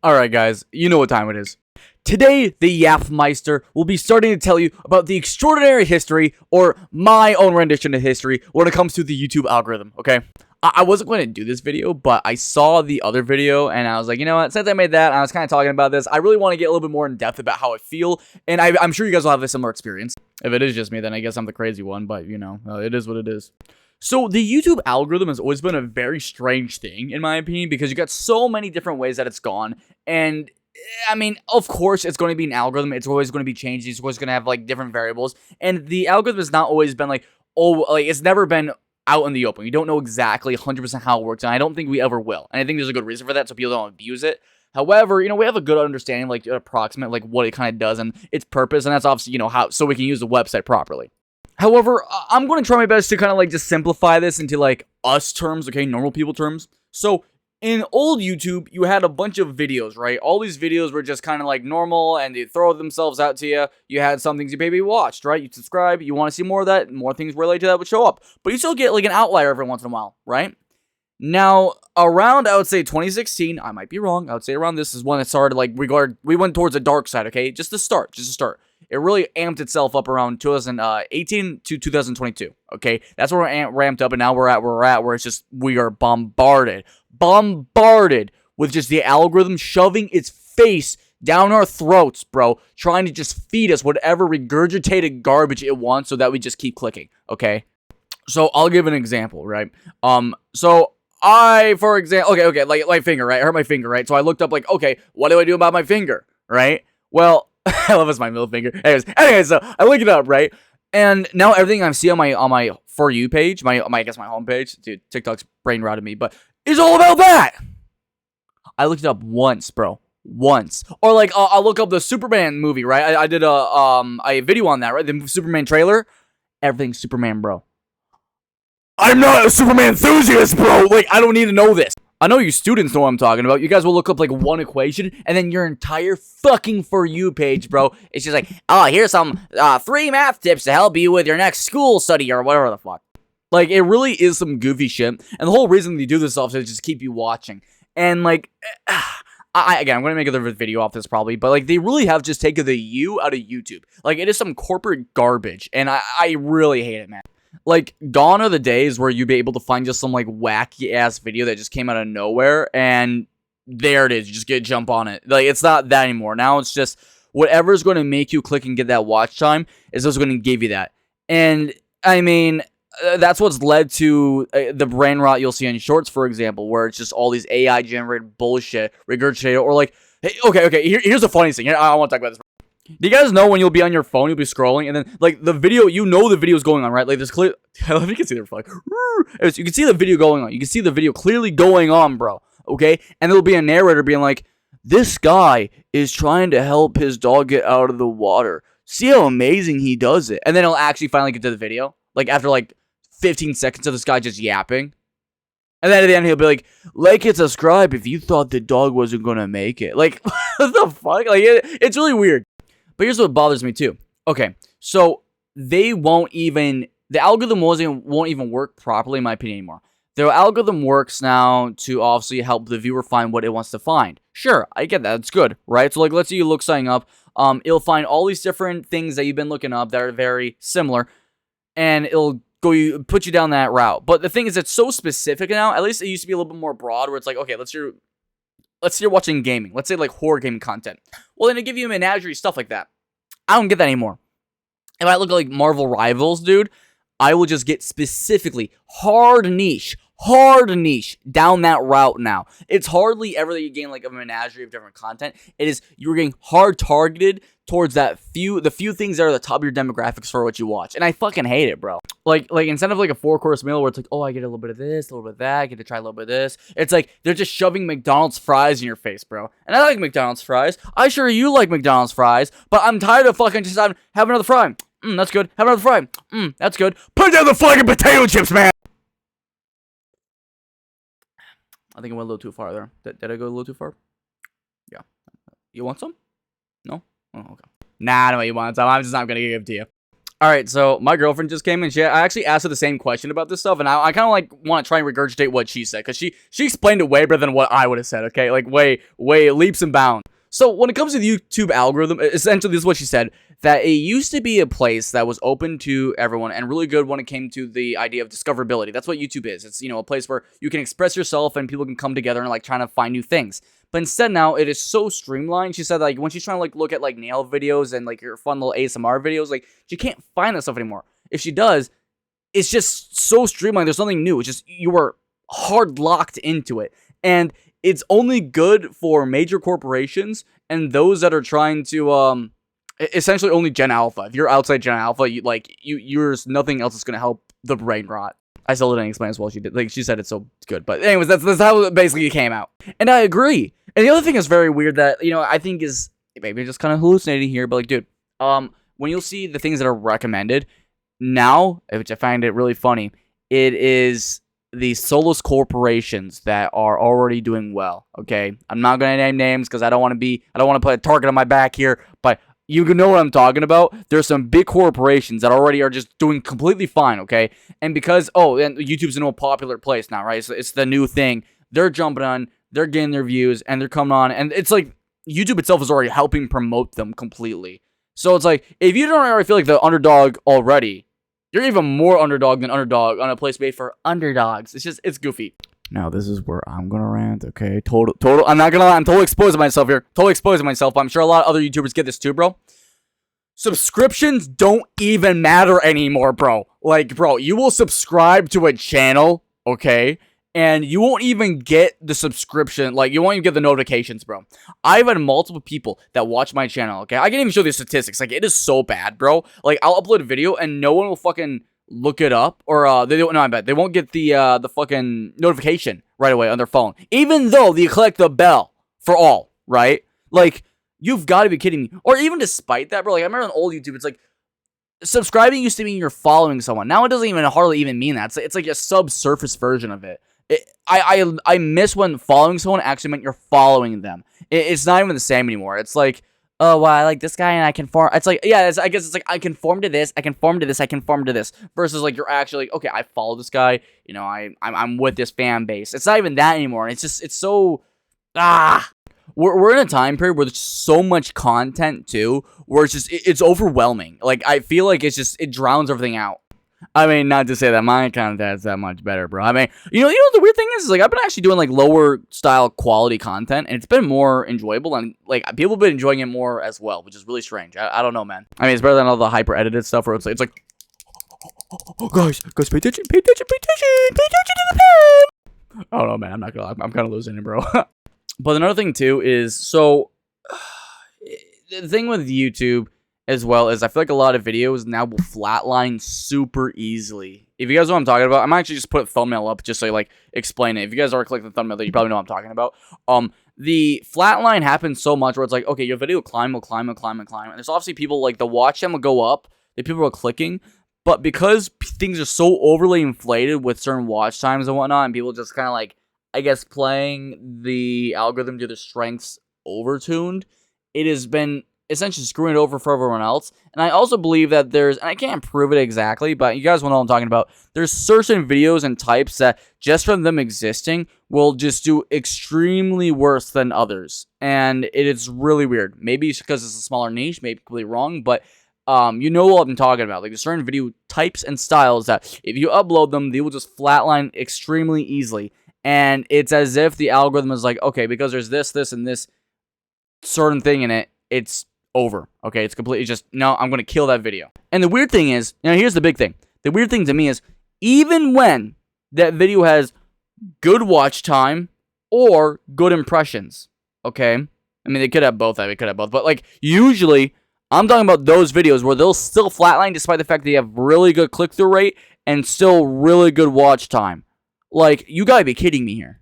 Alright guys, you know what time it is. Today, the Yapmeister will be starting to tell you about the extraordinary history, or my own rendition of history, when it comes to the YouTube algorithm, okay? I wasn't going to do this video, but I saw the other video, and I was like, you know what, since I made that, and I was kind of talking about this, I really want to get a little bit more in depth about how I feel, and I'm sure you guys will have a similar experience. If it is just me, then I guess I'm the crazy one, but, you know, it is what it is. So, the YouTube algorithm has always been a very strange thing, in my opinion, because you got so many different ways that it's gone, and I mean, of course, it's going to be an algorithm. It's always going to be changed. It's always going to have, like, different variables. And the algorithm has not always been, like, it's never been out in the open. You don't know exactly 100% how it works, and I don't think we ever will. And I think there's a good reason for that, so people don't abuse it. However, you know, we have a good understanding, like, approximate, like, what it kind of does and its purpose, and that's obviously, you know, how, so we can use the website properly. However, I'm going to try my best to kind of, like, just simplify this into, like, us terms, okay, normal people terms. So, in old YouTube, you had a bunch of videos, right? All these videos were just kind of like normal, and they throw themselves out to you. You had some things you maybe watched, right? You subscribe, you want to see more of that, more things related to that would show up. But you still get like an outlier every once in a while, right? Now, around, I would say 2016, I might be wrong, I would say around this is when it started, like, we went towards the dark side, okay? Just to start. It really amped itself up around 2018 to 2022, okay? That's where it ramped up, and now we're at where it's just, we are bombarded with just the algorithm shoving its face down our throats, bro, trying to just feed us whatever regurgitated garbage it wants so that we just keep clicking, okay? So, I'll give an example, right? For example, okay, like my finger, right? I hurt my finger, right? So I looked up, like, okay, what do I do about my finger, right? Well, I love it's my middle finger. Anyways, so I look it up, right? And now everything I see on my For You page, I guess my home page, dude, TikTok's brain rotted me, but it's all about that. I looked it up once, bro. Once. Or like, I'll look up the Superman movie, right? I did a video on that, right? The Superman trailer. Everything's Superman, bro. I'm not a Superman enthusiast, bro. Like, I don't need to know this. I know you students know what I'm talking about. You guys will look up, like, one equation, and then your entire fucking For You page, bro, it's just like, oh, here's some 3 math tips to help you with your next school study, or whatever the fuck. Like, it really is some goofy shit, and the whole reason they do this stuff is just keep you watching. And, like, again, I'm going to make another video off this probably, but, like, they really have just taken the U out of YouTube. Like, it is some corporate garbage, and I really hate it, man. Like, gone are the days where you'd be able to find just some, like, wacky-ass video that just came out of nowhere, and there it is. You just get jump on it. Like, it's not that anymore. Now it's just whatever's going to make you click and get that watch time is what's going to give you that. And, I mean, that's what's led to the brain rot you'll see in shorts, for example, where it's just all these AI-generated bullshit regurgitated, or, like, hey, okay, here's the funniest thing. I want to talk about this. Do you guys know when you'll be on your phone, you'll be scrolling, and then, like, the video, you know the video's going on, right? Like, there's clear, I love you can see their like, you can see the video going on. You can see the video clearly going on, bro, okay? And there'll be a narrator being like, this guy is trying to help his dog get out of the water. See how amazing he does it. And then he'll actually finally get to the video, like, after, like, 15 seconds of this guy just yapping. And then at the end, he'll be like and subscribe if you thought the dog wasn't gonna make it. Like, what the fuck? Like, it's really weird. But here's what bothers me too. Okay, so the algorithm won't even work properly, in my opinion, anymore. The algorithm works now to obviously help the viewer find what it wants to find. Sure, I get that. It's good, right? So, like, let's say you look something up. It'll find all these different things that you've been looking up that are very similar, and it'll put you down that route. But the thing is, it's so specific now. At least it used to be a little bit more broad, where it's like, okay, let's say you're watching gaming. Let's say, like, horror gaming content. Well, then they give you menagerie, stuff like that. I don't get that anymore. If I look at, like, Marvel Rivals, dude, I will just get specifically hard niche down that route now. It's hardly ever that you gain, like, a menagerie of different content. It is, you're getting hard targeted towards the few things that are the top of your demographics for what you watch. And I fucking hate it, bro. Like instead of, like, a 4-course meal where it's like, oh, I get a little bit of this, a little bit of that, I get to try a little bit of this. It's like, they're just shoving McDonald's fries in your face, bro. And I like McDonald's fries. I sure you like McDonald's fries, but I'm tired of fucking just have another fry. That's good. Have another fry. That's good. Put down the fucking potato chips, man! I think I went a little too far there. Did I go a little too far? Yeah. You want some? No? Oh, okay. Nah, I don't know what you want some. I'm just not gonna give it to you. All right, so my girlfriend just came and I actually asked her the same question about this stuff, and I kind of like want to try and regurgitate what she said because she explained it way better than what I would have said. Okay, like way leaps and bounds. So when it comes to the YouTube algorithm, essentially this is what she said, that it used to be a place that was open to everyone and really good when it came to the idea of discoverability. That's what YouTube is. It's, you know, a place where you can express yourself and people can come together and like trying to find new things. But instead now it is so streamlined. She said like when she's trying to like look at like nail videos and like your fun little ASMR videos, like she can't find that stuff anymore. If she does, it's just so streamlined. There's nothing new. It's just you are hard locked into it. And it's only good for major corporations and those that are trying to essentially only Gen Alpha. If you're outside Gen Alpha, there's nothing else that's gonna help the brain rot. I still didn't explain as well as she did. Like she said, it's so good. But anyways, that's how it basically came out. And I agree. And the other thing is very weird that, you know, I think is maybe just kind of hallucinating here, but like, dude, when you'll see the things that are recommended now, which I find it really funny, it is the soulless corporations that are already doing well. Okay, I'm not gonna name names because I don't want to put a target on my back here, but you know what I'm talking about. There's some big corporations that already are just doing completely fine, okay? And because, and YouTube's in a popular place now, right? So it's the new thing. They're jumping on, they're getting their views, and they're coming on. And it's like YouTube itself is already helping promote them completely. So it's like, if you don't already feel like the underdog already, you're even more underdog than underdog on a place made for underdogs. It's goofy. Now, this is where I'm gonna rant, okay? Total, I'm not gonna lie, I'm totally exposing myself here. Totally exposing myself. I'm sure a lot of other YouTubers get this too, bro. Subscriptions don't even matter anymore, bro. Like, bro, you will subscribe to a channel, okay? And you won't even get the subscription, like, you won't even get the notifications, bro. I've had multiple people that watch my channel, okay? I can't even show the statistics. Like, it is so bad, bro. Like, I'll upload a video and no one will fucking look it up, or they don't know. I bet they won't get the fucking notification right away on their phone, even though they click the bell for all, right? Like, you've got to be kidding me. Or even despite that, bro. Like, I remember on old YouTube, it's like subscribing used to mean you're following someone. Now it doesn't even hardly even mean that. It's like a subsurface version of it. I miss when following someone actually meant you're following them. It's not even the same anymore. It's like, oh, well, I like this guy and I conform. It's like, yeah, I guess it's like, I conform to this, I conform to this, I conform to this. Versus like, you're actually like, okay, I follow this guy, you know, I'm with this fan base. It's not even that anymore. It's just, it's so, We're in a time period where there's so much content too, where it's just, it's overwhelming. Like, I feel like it drowns everything out. I mean, not to say that my content's that much better, bro. I mean, you know the weird thing is like, I've been actually doing like lower style quality content, and it's been more enjoyable, and like people have been enjoying it more as well, which is really strange. I don't know, man. I mean, it's better than all the hyper edited stuff where it's like, guys, pay attention to the pen. I don't know, man. I'm not gonna lie, I'm kind of losing it, bro. But another thing too is, so the thing with YouTube as well is I feel like a lot of videos now will flatline super easily. If you guys know what I'm talking about, I'm actually just put a thumbnail up just so like explain it. If you guys are clicking the thumbnail, then you probably know what I'm talking about. The flatline happens so much where it's like, okay, your video will climb. And there's obviously people like the watch time will go up, the people are clicking, but because things are so overly inflated with certain watch times and whatnot, and people just kind of like, I guess, playing the algorithm to their strengths overtuned, it has been essentially screwing it over for everyone else. And I also believe that and I can't prove it exactly, but you guys will know what I'm talking about, there's certain videos and types that just from them existing will just do extremely worse than others. And it is really weird. Maybe it's because it's a smaller niche, maybe completely wrong, but you know what I'm talking about. Like, there's certain video types and styles that if you upload them, they will just flatline extremely easily. And it's as if the algorithm is like, okay, because there's this, and this certain thing in it, it's over. Okay, it's completely just, no, I'm going to kill that video. And the weird thing is, here's the big thing. The weird thing to me is, even when that video has good watch time or good impressions, okay? I mean, they could have both. But, like, usually, I'm talking about those videos where they'll still flatline despite the fact that they have really good click-through rate and still really good watch time. Like, you gotta be kidding me here.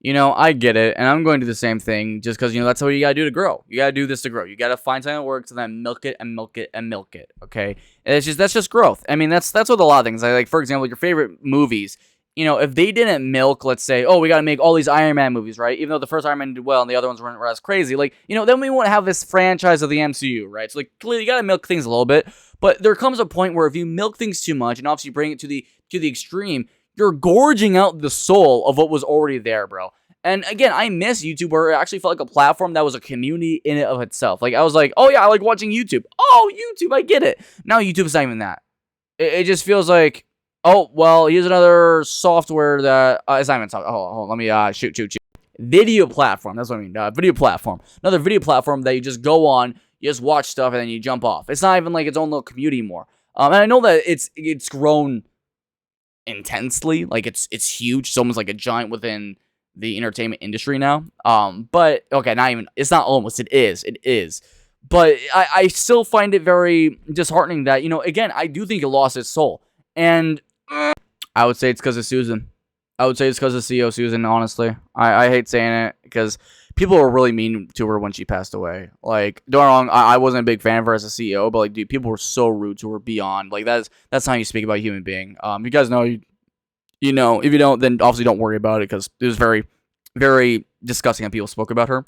You know, I get it, and I'm going to do the same thing just because, you know, that's what you gotta do to grow. You gotta do this to grow. You gotta find something that works and then milk it and milk it and milk it, okay? And that's just growth. I mean, that's with a lot of things. Like, for example, your favorite movies if they didn't milk, let's say, oh, we got to make all these Iron Man movies, right? Even though the first Iron Man did well and the other ones weren't as crazy, like, then we won't have this franchise of the MCU, right? So, like, clearly you got to milk things a little bit, but there comes a point where if you milk things too much and obviously bring it to the extreme, you're gorging out the soul of what was already there, bro. And again, I miss YouTube, where it actually felt like a platform that was a community in and of itself. Like, I was like, oh yeah, I like watching YouTube. Oh, YouTube, I get it. Now YouTube's not even that. It just feels like, oh, well, here's another software that it's not even software. Hold on, let me shoot. Video platform. That's what I mean. Video platform. Another video platform that you just go on, you just watch stuff, and then you jump off. It's not even like its own little community anymore. And I know that it's grown intensely. Like, it's huge. It's almost like a giant within the entertainment industry now. But okay, it's not almost. It is. But I still find it very disheartening that, again, I do think it lost its soul. And I would say it's because of Susan. I would say it's because of CEO Susan, honestly. I hate saying it because people were really mean to her when she passed away. Like, don't get me wrong, I wasn't a big fan of her as a CEO, but, like, dude, people were so rude to her beyond. Like, that's how you speak about a human being. You guys know, if you don't, then obviously don't worry about it, because it was very, very disgusting how people spoke about her.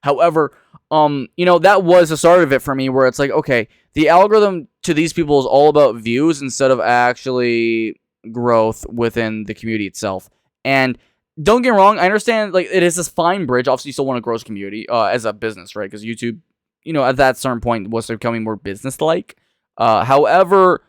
However, that was the start of it for me, where it's like, okay, the algorithm to these people is all about views instead of actually growth within the community itself. And don't get me wrong, I understand, like, it is this fine bridge. Obviously, you still want to grow as a community, as a business, right? Because YouTube, at that certain point was becoming more business-like. However,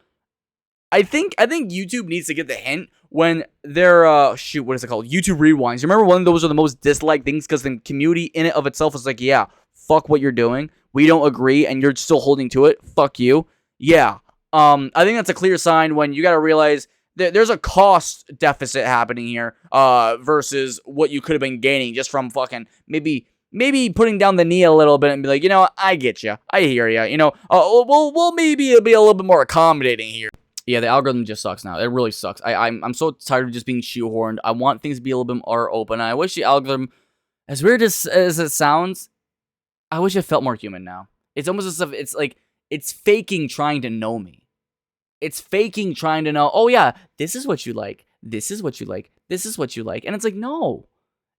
I think YouTube needs to get the hint when they're, what is it called? YouTube Rewinds. You remember when those are the most disliked things, because the community in it of itself is like, yeah, fuck what you're doing. We don't agree, and you're still holding to it. Fuck you. Yeah. I think that's a clear sign when you got to realize that there's a cost deficit happening here, versus what you could have been gaining just from fucking maybe putting down the knee a little bit and be like, I get you. I hear you. We'll maybe be a little bit more accommodating here. Yeah, the algorithm just sucks now. It really sucks. I'm so tired of just being shoehorned. I want things to be a little bit more open. I wish the algorithm, as weird as it sounds, I wish it felt more human now. It's almost as if it's like, it's faking trying to know me. It's faking trying to know, oh yeah, this is what you like. This is what you like. This is what you like. And it's like, no.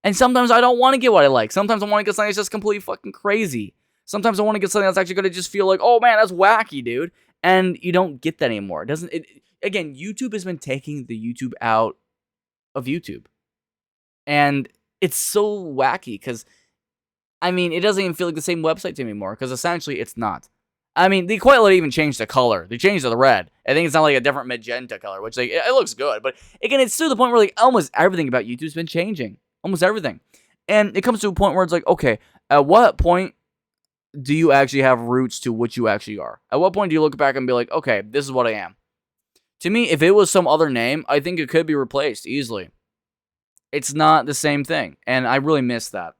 And sometimes I don't want to get what I like. Sometimes I want to get something that's just completely fucking crazy. Sometimes I want to get something that's actually going to just feel like, oh man, that's wacky, dude. And you don't get that anymore. Again, YouTube has been taking the YouTube out of YouTube. And it's so wacky because, it doesn't even feel like the same website to me anymore, because essentially it's not. They quite literally even changed the color. They changed the red. I think it's not like a different magenta color, which, like, it looks good. But again, it's to the point where, like, almost everything about YouTube's been changing. Almost everything. And it comes to a point where it's like, okay, at what point do you actually have roots to what you actually are? At what point do you look back and be like, okay, this is what I am? To me, if it was some other name, I think it could be replaced easily. It's not the same thing, and I really miss that.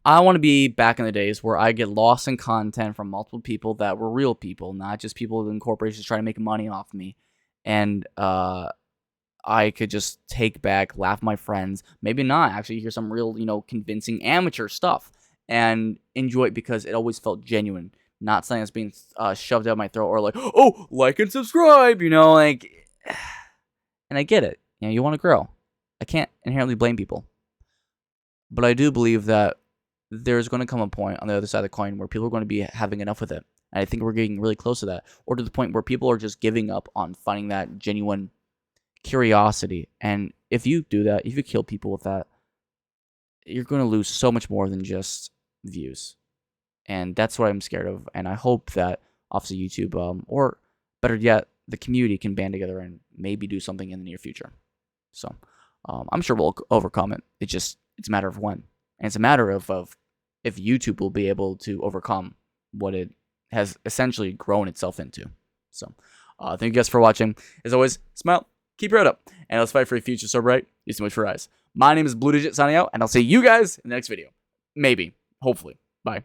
I want to be back in the days where I get lost in content from multiple people that were real people, not just people in corporations trying to make money off me. And I could just take back, laugh at my friends, maybe not, actually hear some real, convincing amateur stuff and enjoy it, because it always felt genuine, not something that's being shoved down my throat, or like, oh, like and subscribe, like, and I get it. You want to grow. I can't inherently blame people. But I do believe that there's going to come a point on the other side of the coin where people are going to be having enough with it. And I think we're getting really close to that. Or to the point where people are just giving up on finding that genuine curiosity. And if you do that, if you kill people with that, you're going to lose so much more than just views. And that's what I'm scared of. And I hope that, obviously, YouTube, or better yet, the community can band together and maybe do something in the near future. So, I'm sure we'll overcome it. It's a matter of when. And it's a matter of if YouTube will be able to overcome what it has essentially grown itself into. So, thank you guys for watching. As always, smile, keep your head up, and let's fight for a future so bright. Use so much for eyes. My name is Blue Digit signing out, and I'll see you guys in the next video. Maybe. Hopefully. Bye.